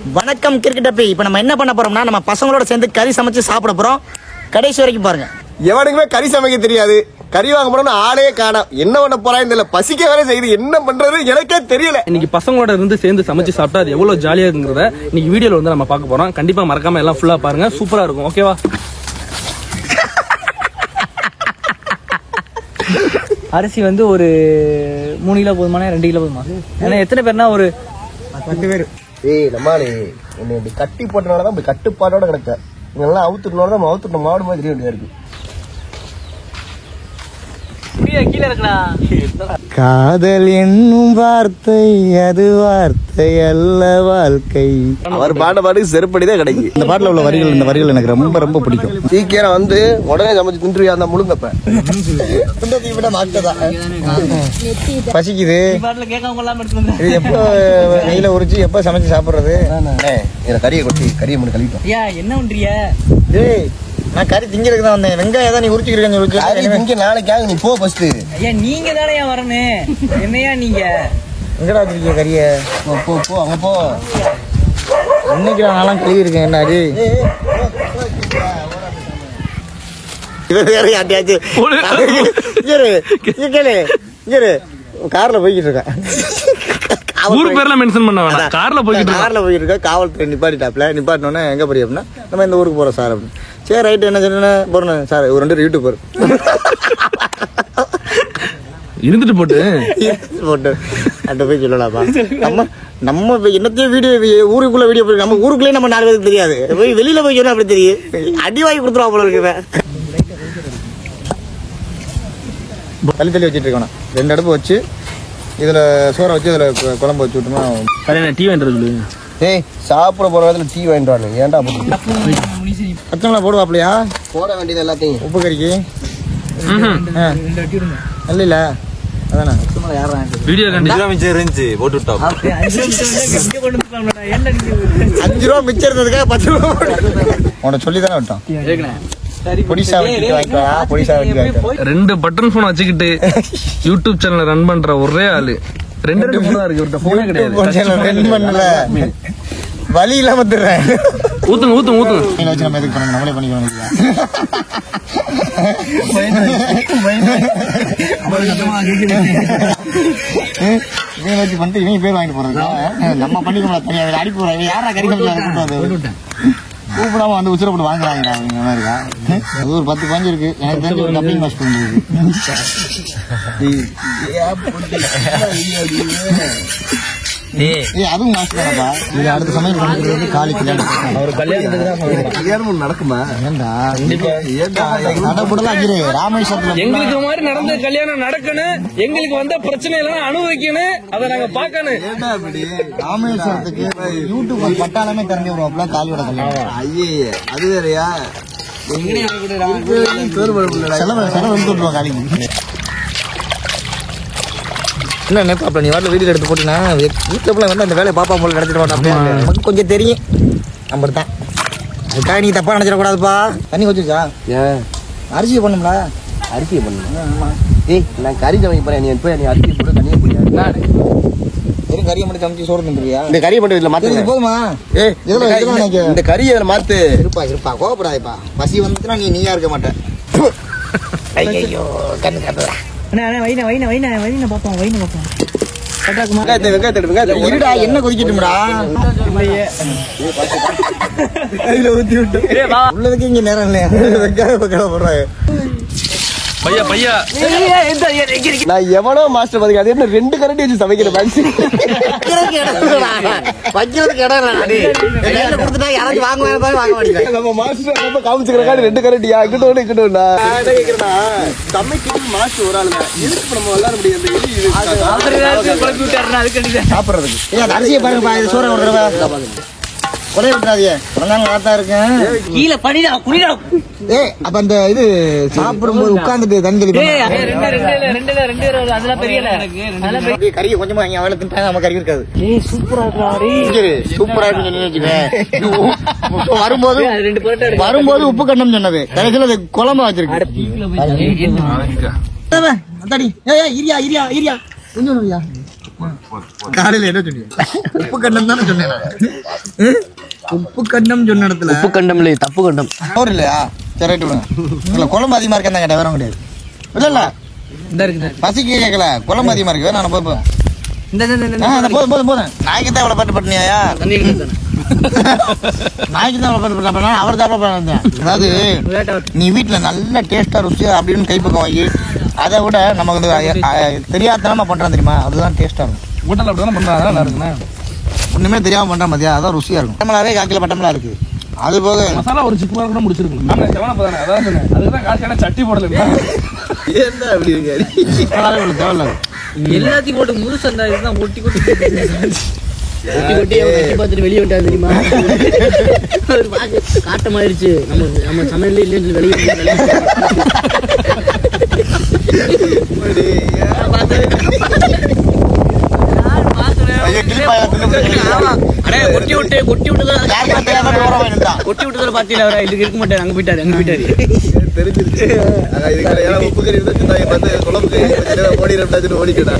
வணக்கம் கிரிக்கெட். இப்போ நம்ம என்ன பண்ண போறோம்னா நம்ம பசங்களோட சேர்ந்து கறி சமைச்சு சாப்பிட போறோம். கடைசி வரைக்கும் பாருங்க. எவனுக்குமே கறி சமைக்க தெரியாது. கறி வாங்க போறோம்னு ஆளே காணோம். என்ன பண்ண போறான்னு தெரியல. பசிக்க வேற செய்யுது. என்ன பண்றது எனக்கே தெரியல. இன்னைக்கு பசங்களோட இருந்து சேர்ந்து சமைச்சு சாப்பிட்டா அது எவ்வளவு ஜாலியா இருக்குங்கிறத இன்னைக்கு வீடியோல வந்து நம்ம பார்க்க போறோம். கண்டிப்பா மறக்காம எல்லாம் ஃபுல்லா பாருங்க. சூப்பரா இருக்கும். ஓகேவா? அரிசி வந்து ஒரு 3 கிலோ போதுமா 2 கிலோ போதுமா? ஏன்னா எத்தனை பேர்னா ஒரு 10 பேர். ஏய் நம்மாலே என்னை இப்படி கட்டி போட்டனாலதான் இப்படி கட்டுப்பாடோட கிடக்க. இதெல்லாம் அவுத்துட்டனால நம்ம அவுத்துட்ட மாடு மாதிரி தெரிய வேண்டியதா இருக்கு. கீழே இருக்கடா. காதல் என்னும் வார்த்தை அது வார்த்தை அல்ல வாழ்க்கை. அவர் பாட்டு செருப்படிதான் கிடைக்கும். இந்த பாட்டுல உள்ள வரிகள், இந்த வரிகள் எனக்கு ரொம்ப ரொம்ப பிடிக்கும். சீக்கிரம் வந்து உடனே சமைச்சு தின்றுவியா அந்த முழுங்கப்ப பசிக்குது. பாட்டில் கேட்காம எல்லாம் எடுத்து இது எப்போ நெய்யில உரிச்சு எப்போ சமைச்சு சாப்பிடுறது? கறியை கொட்டி கறியை மட்டும் கழிப்போம். ஐயா என்ன பண்றிய? டேய் நான் கறி திங்கிறதுக்கு தான் வந்தேன். வெங்காயம் தான் நீ உரிச்சுக்கிறேன்னு நாளைக்காக நீ போ ஃபர்ஸ்ட். ஐயா நீங்க தானே ஏன் வரணும்? என்னையா நீங்க எங்கடா வச்சிருக்கீங்க கறியை? போ போ அங்க போ. இன்னைக்கு நான்லாம் கழுவி இருக்கேன். என்னாடி வேற யார்ட்டையாச்சு கார்ல போய்கிட்டு இருக்கேன். ஊர் பேர்ல மென்ஷன் பண்ண வேண்டாம். கார்ல போய்கிட்டு இருக்கேன். காவல்துறை நிப்பாட்டிட்டாப்ல. நிப்பாட்டினோன்னே எங்க போறீங்க அப்படின்னா நம்ம இந்த ஊருக்கு போறோம் சார் அப்படின்னு. சரி ரைட்டு என்ன சொன்ன போறேன் சார். ஒரு 2 யூடியூபர் இருந்துட்டு போட்டு அட்ட போய் சொல்லலாம்ப்பா. நம்ம என்னத்தையும் வீடியோ ஊருக்குள்ள வீடியோ போய் நம்ம ஊருக்குள்ளே நம்ம 4 பேருக்கு தெரியாது. போய் வெளியில போய் சொன்னா அப்படி தெரியும். அடி வாங்கி கொடுத்துருவா போல இருக்குவேன். தள்ளி வச்சுட்டு இருக்கணும். 2 அடுப்பு வச்சு இதுல சோறை வச்சு இதுல குழம்பு வச்சு விட்டோம்னா டீ வாங்கிட்டு சொல்லு. ஏய் சாப்பிட போற இடத்துல டீ வாங்கிட்டு வாங்க. ஏன்டா பச்சை போடுவாப்லையா? போட வேண்டியது எல்லாத்தையும் உப்பு கறிக்கு இல்ல அதானே வீடியோ இருந்துச்சு போட்டு விட்டோம். 5 ரூபா மிச்சம் இருந்ததுக்காக 10 ரூபா உன்னை சொல்லி தானே விட்டோம். பொடிசா வாங்கிக்கா. பொடிசா வாங்கிக்கா. 2 பட்டன் போன் வச்சுக்கிட்டு யூடியூப் சேனல் ரன் பண்ற ஒரே ஆளு. 2 போன் தான் இருக்கு. போனே கிடையாது. வலி இல்லாம வந்துடுறேன். ஊத்துங்க ஊத்துங்க ஊத்துங்க. வச்சு நம்ம எதுக்கு பண்ணணும்? நம்மளே பண்ணிக்கணும். இவங்க வச்சு பண்ணிட்டு இவங்க பேர் வாங்கிட்டு போறது நம்ம பண்ணிக்க தனியாக அடி போறாங்க. யாரா கறி கூப்பிடாம வந்து உச்சிர போட்டு வாங்குறாங்க. அது ஒரு 10-15 இருக்கு. எனக்கு தெரிஞ்சு ஒரு டப்பிங் மாஸ்டர் அதுவும் மாஸ்டர் தானப்பா. இது அடுத்த சமயம் பண்ணிக்கிறது காலி கல்யாணம். ஒரு கல்யாணம் நடக்குமா? ஏண்டா நடப்படலாம் இரு. ராமேஸ்வரத்துல எங்களுக்கு மாதிரி நடந்த கல்யாணம் நடக்கணும். எங்களுக்கு வந்த பிரச்சனை எல்லாம் அனுபவிக்கணும். அதை நாங்க பாக்கணும். ராமேஸ்வரத்துக்கு யூடியூப் பட்டாளமே திறந்து விடுவாப்ல காலியோட கல்யாணம். ஐயே அது வேறையா? செலவு விட்டுருவோம் காலிக்கு. என்ன நினைப்பாப்ல நீ வாட்டில் வீடியோ எடுத்து போட்டினா வீட்டில் வந்து அந்த வேலையை பாப்பா போல நடத்திட்டு மாட்டாப்ல. நமக்கு கொஞ்சம் தெரியும். நம்பர் தான். அதுக்காக நீ தப்பா நினைச்சிடக்கூடாதுப்பா. தண்ணி வச்சுச்சா? ஏன் அரிசியை பண்ணும்ல? அரிசியை பண்ணணும். ஏய் நான் கறி சமைக்க போறேன். நீ போய் நீ அரிசியை போட்டு தண்ணியை போய் வெறும் கறியை மட்டும் சமைச்சு சோறு தின்றியா? இந்த கறியை மட்டும் இதுல மாத்து போதுமா? இந்த கறியை அதில் மாத்து. இருப்பா கோவப்படாதப்பா. பசி வந்துச்சுன்னா நீயா இருக்க மாட்டேன். ஐயோ கண்ணு காட்டுறா. வைன பாப்போம். இருடா என்ன கொதிக்கிட்டுடா. உள்ளதுக்கு இங்க நேரம் இல்லையா? வெங்காயம் போடுறாங்க. பையா பையா நான் எவனோ மாஸ்டர் பாத்தீங்க. அது என்ன 2 கரண்டி வச்சு சமைக்கிற மாதிரி வைக்கிறதுக்கு இடம் கொடுத்துட்டா யாராச்சும் வாங்க மாட்டேங்க. நம்ம மாஸ்டர் காமிச்சுக்கிறக்காண்டி 2 கரண்டியா இங்கிட்ட ஒண்ணு இங்கிட்ட ஒண்ணா கேக்குறா. சமைக்கிறது மாஸ்டர் ஒரு ஆளுங்க. எதுக்கு நம்ம விளாட முடியாது? சாப்பிடுறதுக்கு அரிசியை பாருங்கப்பா. இது சோறை ஒரு தடவை கொலைய விட்டுறாதியே. நல்லா இருக்கேன். கீழே படிடா குடிடா. அப்ப அந்த இது சாப்பிடும்போது உட்கார்ந்துட்டு தண்ணி கறியை கொஞ்சமா அவளை தின்ட்டாங்க. நம்ம கறி இருக்காது. சூப்பரா வரும்போது உப்பு கண்டம் சொன்னது கடைசியில் அது குழம்பு வச்சிருக்கு. காலையில என்ன சொன்னீங்க? உப்பு கண்டம் தானே சொன்னேன் நான். உப்பு கண்டம் சொன்ன இடத்துல உப்பு கண்டம் இல்லை, தப்பு கண்டம். அவர் இல்லையா? சரி ரைட்டு விடுங்க. இல்ல குழம்பு அதிகமா இருக்கேன் கேட்டேன், வேற கிடையாது. இல்ல இந்த இருக்குது பசிக்கு கேட்கல, குழம்பு அதிகமா இருக்கு, நான் போதும் போதும். நாய்க்கு தான் இவ்வளவு பட்டு பட்டினியா? தண்ணி இருக்குது. நாய்க்கு தான் இவ்வளவு பட்டு பட்டினா அவர் தான். அதாவது நீ வீட்டுல நல்ல டேஸ்டா ருசியா அப்படின்னு கைப்பக்கம் வாங்கி, அதை விட நமக்கு வந்து தெரியாதனமா பண்றோம் தெரியுமா, அதுதான் டேஸ்டா இருக்கும். ஹோட்டல் அப்படிதான் பண்றாங்க, நல்லா இருக்குண்ணா. ஒண்ணுமே தெரியாம பண்றோம் மதியா, அதான் ருசியா இருக்கும். பட்டமலாவே 1 கிலோ பட்டமலா இருக்கு. அது போக மசாலா ஒரு சிக்கு கூட முடிச்சிருக்கணும். நான் செவனப்ப தானே, அதான் சொன்னேன். அதுதான் காசியான சட்டி போடல. ஏன்டா அப்படி இருக்காரு? தேவையில்ல. எல்லாத்தையும் போட்டு முழுசு அந்த இதுதான் ஒட்டி கொட்டி பார்த்துட்டு வெளியே விட்டா தெரியுமா? காட்டமாயிருச்சு. நம்ம சமையல்ல இல்லைன்னு வெளியே கொட்டி விட்டு பாத்தீங்களா? இதுக்கு இருக்க மாட்டாரு, அங்க போயிட்டாரு. தெரிஞ்சிருச்சு. உப்பு கறி இருந்தா குழம்பு ஓடிடா.